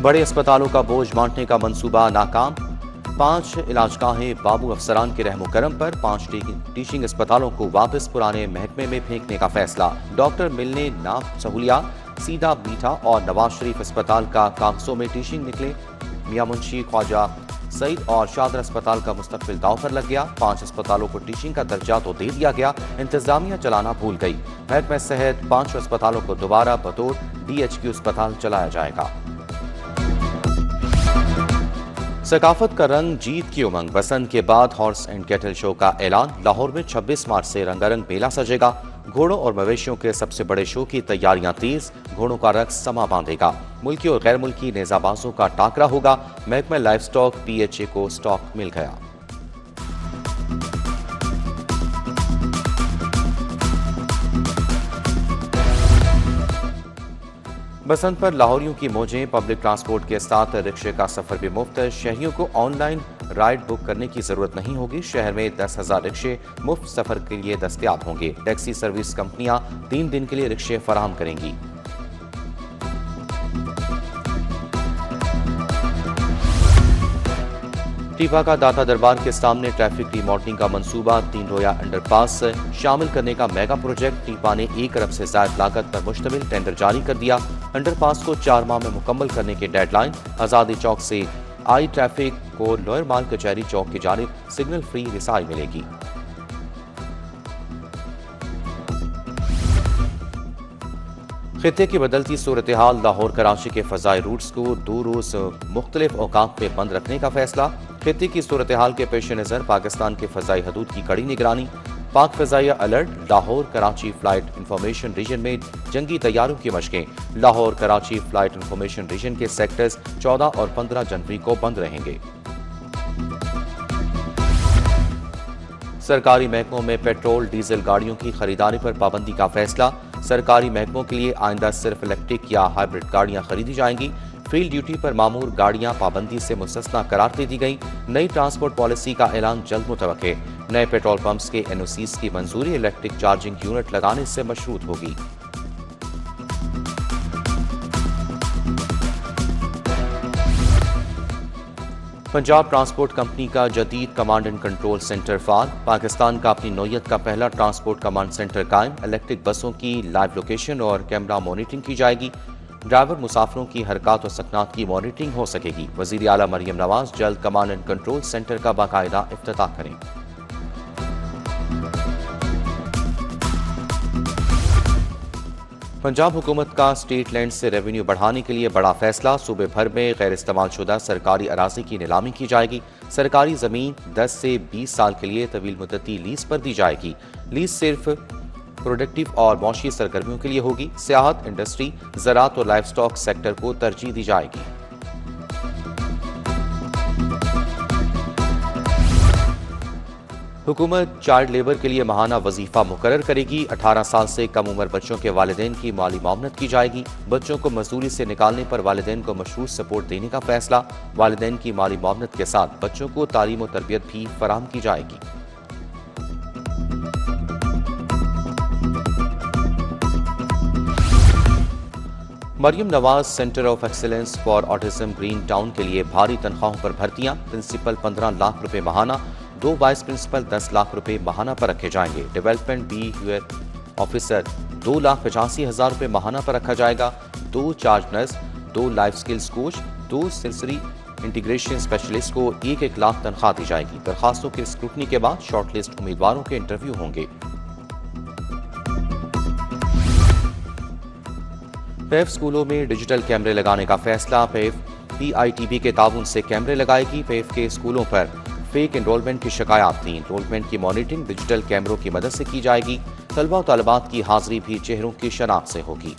बड़े अस्पतालों का बोझ बांटने का मंसूबा नाकाम। 5 इलाजगाहें बाबू अफसरान के रहमो करम पर 5 टीचिंग अस्पतालों को वापस पुराने महकमे में फेंकने का फैसला। डॉक्टर मिलने ना सहूलियात। सीधा मीठा और नवाज शरीफ अस्पताल का कागजों में टीचिंग निकले। मियां मुंशी ख्वाजा सईद और शादर अस्पताल का मुस्तकबिल दांव पर लग गया। 5 अस्पतालों को टीचिंग का दर्जा तो दे दिया गया, इंतजामिया चलाना भूल गई। महकमा सेहत 5 अस्पतालों को दोबारा बतौर DHQ अस्पताल चलाया जाएगा। सकाफत का रंग, जीत की उमंग। बसंत के बाद हॉर्स एंड कैटल शो का ऐलान। लाहौर में 26 मार्च से रंगारंग मेला सजेगा। घोड़ों और मवेशियों के सबसे बड़े शो की तैयारियां तेज। घोड़ों का रक्स समा बांधेगा। मुल्की और गैर मुल्की नेजाबाजों का टाकरा होगा। महकमा लाइफ स्टॉक PHA को स्टॉक मिल गया। बसंत पर लाहौरियों की मौजें। पब्लिक ट्रांसपोर्ट के साथ रिक्शे का सफर भी मुफ्त। शहरियों को ऑनलाइन राइड बुक करने की जरूरत नहीं होगी। शहर में 10,000 रिक्शे मुफ्त सफर के लिए दस्तयाब होंगे। टैक्सी सर्विस कंपनियां 3 दिन के लिए रिक्शे फराहम करेंगी। टीपा का दाता दरबार के सामने ट्रैफिक रिमॉडलिंग का मंसूबा। 3 रोया अंडरपास शामिल करने का मेगा प्रोजेक्ट। टीपा ने 1 अरब से ज्यादा लागत पर मुश्तमिल टेंडर जारी कर दिया। अंडरपास को 4 माह में मुकम्मल करने की डेडलाइन। आजादी चौक से आई ट्रैफिक को लोअर माल कचहरी चौक की जानिब सिग्नल फ्री रिसाई मिलेगी। खित्ते की बदलती सूरत हाल। लाहौर कराची के फजाई रूट्स को 2 रोज मुख्तलिफ औकात में बंद रखने का फैसला। खित्ते की सूरत हाल के पेश नज़र पाकिस्तान के फजाई हदूद की कड़ी निगरानी। पाक फजाइया alert. Lahore Karachi flight information region में जंगी तैयारों की मशकें। Lahore Karachi flight information region के सेक्टर्स 14 और 15 जनवरी को बंद रहेंगे। सरकारी महकमों में पेट्रोल डीजल गाड़ियों की खरीदारी पर पाबंदी का फैसला। सरकारी महकमों के लिए आइंदा सिर्फ इलेक्ट्रिक या हाइब्रिड गाड़ियां खरीदी जाएंगी। फील्ड ड्यूटी पर मामूर गाड़ियां पाबंदी से मुस्तस्ना करार दे दी गई। नई ट्रांसपोर्ट पॉलिसी का ऐलान जल्द मुतवक्के। नए पेट्रोल पंप्स के NOCs की मंजूरी इलेक्ट्रिक चार्जिंग यूनिट लगाने से मशरूत होगी। पंजाब ट्रांसपोर्ट कंपनी का जदीद कमांड एंड कंट्रोल सेंटर फार। पाकिस्तान का अपनी नौयत का पहला ट्रांसपोर्ट कमांड सेंटर कायम। इलेक्ट्रिक बसों की लाइव लोकेशन और कैमरा मॉनिटरिंग की जाएगी। ड्राइवर मुसाफिरों की हरकत और सकनात की मॉनिटरिंग हो सकेगी। वज़ीर आला मरियम नवाज जल्द कमांड एंड कंट्रोल सेंटर का बाकायदा इफ्तिताह करें। पंजाब हुकूमत का स्टेट लैंड से रेवेन्यू बढ़ाने के लिए बड़ा फैसला। सूबे भर में गैर इस्तेमाल शुदा सरकारी अराजी की नीलामी की जाएगी। सरकारी जमीन 10 से 20 साल के लिए तवील मुद्दती लीज पर दी जाएगी। लीज सिर्फ प्रोडक्टिव और मौशी सरगर्मियों के लिए होगी। सियाहत, इंडस्ट्री, ज़राअत और लाइफ स्टॉक सेक्टर को तरजीह दी जाएगी। हुकूमत चाइल्ड लेबर के लिए माहाना वजीफा मुकर्रर करेगी। 18 साल से कम उम्र बच्चों के वालिदैन की माली मामनत की जाएगी। बच्चों को मजदूरी से निकालने पर वालिदैन को मशरूत सपोर्ट देने का फैसला। वालिदैन की माली मामनत के साथ बच्चों को तालीम और तरबियत भी फराहम की जाएगी। Maryam Nawaz centre of excellence for autism Green Town के लिए भारी तनख्वाहों पर भर्तियां। प्रिंसिपल 15 लाख रुपए माहाना, 2 वाइस प्रिंसिपल 10 लाख रुपए माहाना पर रखे जाएंगे। डेवलपमेंट बिहेवियर ऑफिसर 2,85,000 रुपए माहाना पर रखा जाएगा। 2 charge nurse, 2 life skills coach, 2 sensory integration specialist को 1-1 लाख तनख्वाह दी जाएगी। दरखास्तों की स्क्रूटनी के बाद शॉर्टलिस्ट उम्मीदवारों के इंटरव्यू होंगे। पैफ स्कूलों में डिजिटल कैमरे लगाने का फैसला। पैफ PITB के ताउन से कैमरे लगाएगी। पैफ के स्कूलों पर फेक एनरोलमेंट की शिकायत थी। एनरोलमेंट की मॉनिटरिंग डिजिटल कैमरों की मदद से की जाएगी। तलबा और तालिबात की हाजिरी भी चेहरों की शनाख्त से होगी।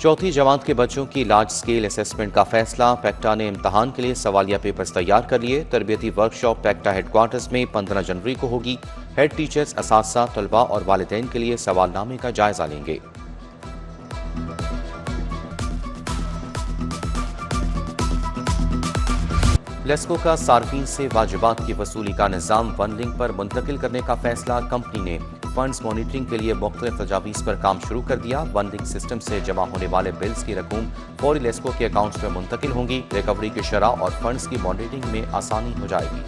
चौथी जमात के बच्चों की लार्ज स्केल असेसमेंट का फैसला। पैक्टा ने इम्तहान के लिए सवालिया पेपर्स तैयार कर लिए। तरबियती वर्कशॉप पैक्टा हेडक्वार्टर्स में 15 जनवरी को होगी। हेड टीचर्स, असातिज़ा, तलबा और वालिदैन के लिए सवालनामे का जायजा लेंगे। लेस्को का सार्फिन से वाजिबात की वसूली का निज़ाम वन लिंक पर मुंतकिल करने का फैसला। कंपनी ने फंड्स मॉनिटरिंग के लिए मुख्तलिफ तजावीज़ पर काम शुरू कर दिया। वन लिंक सिस्टम से जमा होने वाले बिल्स की रकूम फौरी लेस्को के अकाउंट्स में मुंतकिल होंगी। रिकवरी की शरह और फंड्स की मॉनिटरिंग में आसानी हो जाएगी।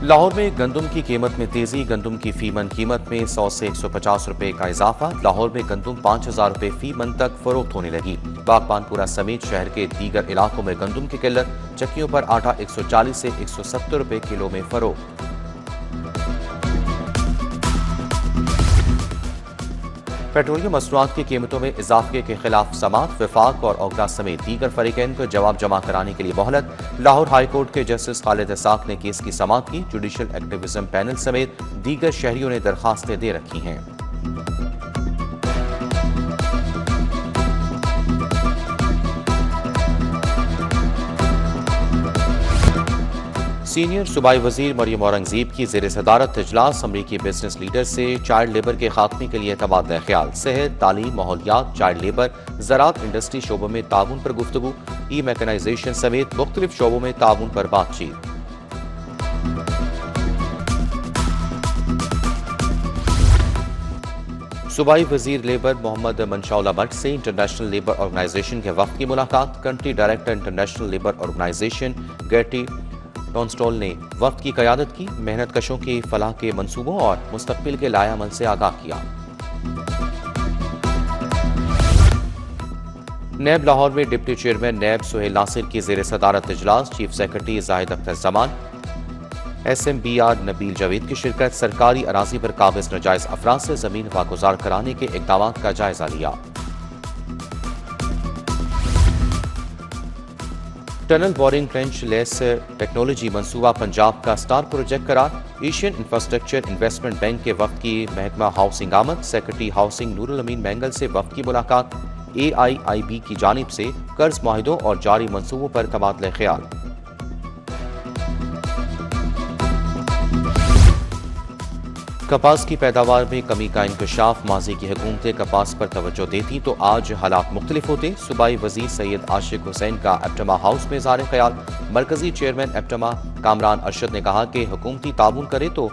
लाहौर में गंदम की कीमत में तेजी। गंदम की फी मन कीमत में 100 से 150 रुपए का इजाफा। लाहौर में गंदम 5000 रुपए फी मन तक फरोख्त होने लगी। बागबानपुरा समेत शहर के दीगर इलाकों में गंदम की किल्लत। चक्कियों पर आटा 140 से 170 रुपए किलो में फरोख्त। पेट्रोलियम मसनूआत की कीमतों में इजाफे के खिलाफ समात। वफाक और ओगला समेत दीगर फरीकैन को जवाब जमा कराने के लिए मोहलत। लाहौर हाई कोर्ट के जस्टिस खालिद इसाक ने केस की समात की। जुडिशल एक्टिविज्म पैनल समेत दीगर शहरियों ने दरखास्तें दे रखी हैं। सीनियर सूबाई वजीर मरियम औरंगजेब की ज़ेर सदारत इजलास। अमरीकी बिजनेस लीडर से चाइल्ड लेबर के खात्मे के लिए तबादला ख्याल। सेहत, तालीम, माहौलियात, चाइल्ड लेबर, ज़राअत, इंडस्ट्री शोबों में ताउन पर गुफ्तगू। ई मैकेनाइजेशन समेत मुख्तलिफ शोबों में ताउन पर बातचीत। सूबाई वजीर लेबर मोहम्मद मंशौला भट्ट से इंटरनेशनल लेबर ऑर्गेनाइजेशन के वक्त की मुलाकात। Country director international labour organisation गेटी टॉन्स्टॉल ने वक्त की क़यादत की। मेहनत कशों की फलाह के मंसूबों और मुस्तकबिल के लायामल से आगाह किया। नैब लाहौर में डिप्टी चेयरमैन नैब सुहेल नासिर की ज़ेर सदारत इजलास। Chief secretary Zahid Akhtar Zaman, SMBR Nabeel Javed की शिरकत। सरकारी अराजी पर काबिज नाजायज अफराद से जमीन वागुजार कराने के इक़दामात का जायजा लिया। Tunnel boring trench less technology मंसूबा पंजाब का स्टार प्रोजेक्ट करार। एशियन इंफ्रास्ट्रक्चर इन्वेस्टमेंट बैंक के वक्त की महकमा हाउसिंग आमद। सेक्रेटरी हाउसिंग नूरुल अमीन मैंगल से वक्त की मुलाकात। AIIB की जानिब से कर्ज माहिदों और जारी मंसूबों पर तबादला ख्याल। कपास की पैदावार में कमी का इंकशाफ। माजी की हुकूमतें कपास पर तवज्जो देती तो आज हालात मुख्तलिफ होते। सूबाई वजीर सैयद आशिक हुसैन का एप्टमा हाउस में इज़हार ख्याल। मरकजी चेयरमैन एप्टमा कामरान अरशद ने कहा कि हुकूमती ताउन करे तो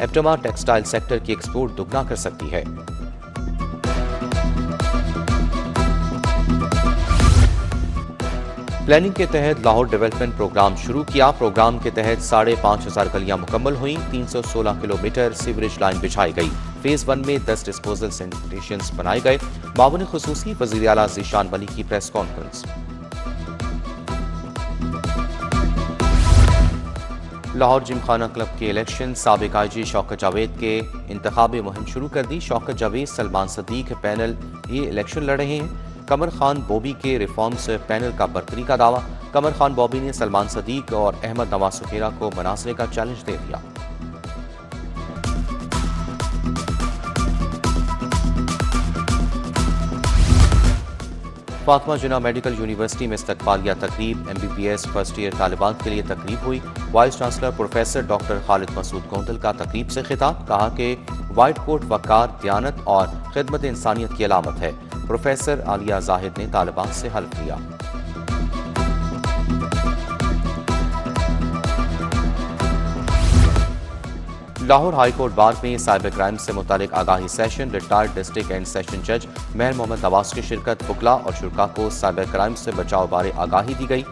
एप्टमा टेक्सटाइल सेक्टर की एक्सपोर्ट दुगना कर सकती है। प्लानिंग के तहत लाहौर डेवलपमेंट प्रोग्राम शुरू किया। प्रोग्राम के तहत 5,500 गलियां मुकम्मल हुई। 316 किलोमीटर सीवरेज लाइन बिछाई गई। फेज 1 में 10 डिस्पोजल सैनिटेशंस बनाए गए। मामून खुसूसी वज़ीर आला ज़ीशान वली की press conference. Lahore Gymkhana club के इलेक्शन। साबिक IG शौकत जावेद के इंतखाबी मुहिम शुरू कर दी। शौकत जावेद, सलमान सदीक पैनल ये इलेक्शन लड़ रहे हैं। कमर खान बॉबी के रिफॉर्म्स पैनल का बरतरी का दावा। कमर खान बॉबी ने सलमान सदीक और अहमद नवाज सुखेरा को मनासरे का चैलेंज दे दिया। फातिमा जिन्ना मेडिकल यूनिवर्सिटी में इस्तकबालिया तकरीब। MBBS फर्स्ट ईयर तालिबात के लिए तकरीब हुई। Vice chancellor professor doctor Khalid Masood Gondal का तकरीब से खिताब। कहा कि वाइट कोट वकार, दयानत और खिदमत इंसानियत की अलामत है। प्रोफेसर आलिया जाहिद ने तालिबान से हल्फ लिया। लाहौर हाई कोर्ट बार में साइबर क्राइम से मुतालिक आगाही session. Retired district and session जज मेहर मोहम्मद नवाज की शिरकत। वकला और शुरा को साइबर क्राइम से बचाव बारे आगाही दी गई।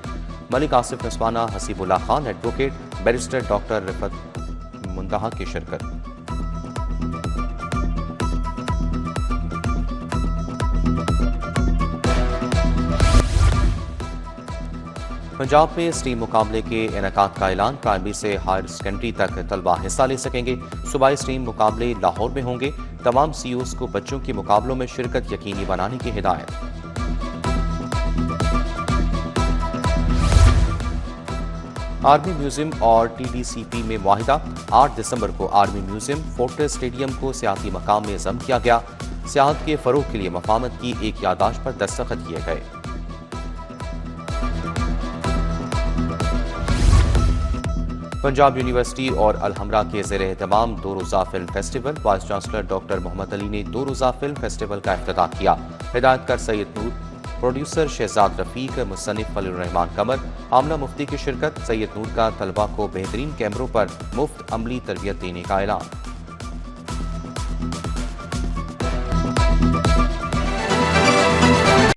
Malik Asif Naswana, Hasibullah Khan advocate, barrister doctor Riffat Muntaha की शिरकत। पंजाब में स्टीम मुकाबले के इनेकाद का ऐलान। प्राइमरी से हायर सेकेंडरी तक तलबा हिस्सा ले सकेंगे। सूबाई स्टीम मुकाबले लाहौर में होंगे। तमाम CEOs को बच्चों के मुकाबलों में शिरकत यकीनी बनाने की हिदायत। आर्मी म्यूजियम और TDCP में मुआहिदा। 8 दिसंबर को आर्मी म्यूजियम फोर्ट्रेस स्टेडियम को सियाती मकाम में ज़म किया गया। सियाहत के फरोग के लिए मफाहमत की एक याददाश्त पर दस्तखत किए गए। पंजाब यूनिवर्सिटी और अलहमरा के ज़ेर एहतमाम 2 रोज़ा film festival. Vice chancellor doctor Mohammad Ali ने 2 रोज़ा फिल्म फेस्टिवल का इफ्तिताह किया। हिदायतकार सैयद नूर प्रोड्यूसर शहजाद रफीक, मुसन्निफ खलीलुर्रहमान कमर, आमना मुफ्ती की शिरकत। सैयद नूर का तलबा को बेहतरीन कैमरों पर मुफ्त अमली तरबियत देने का ऐलान।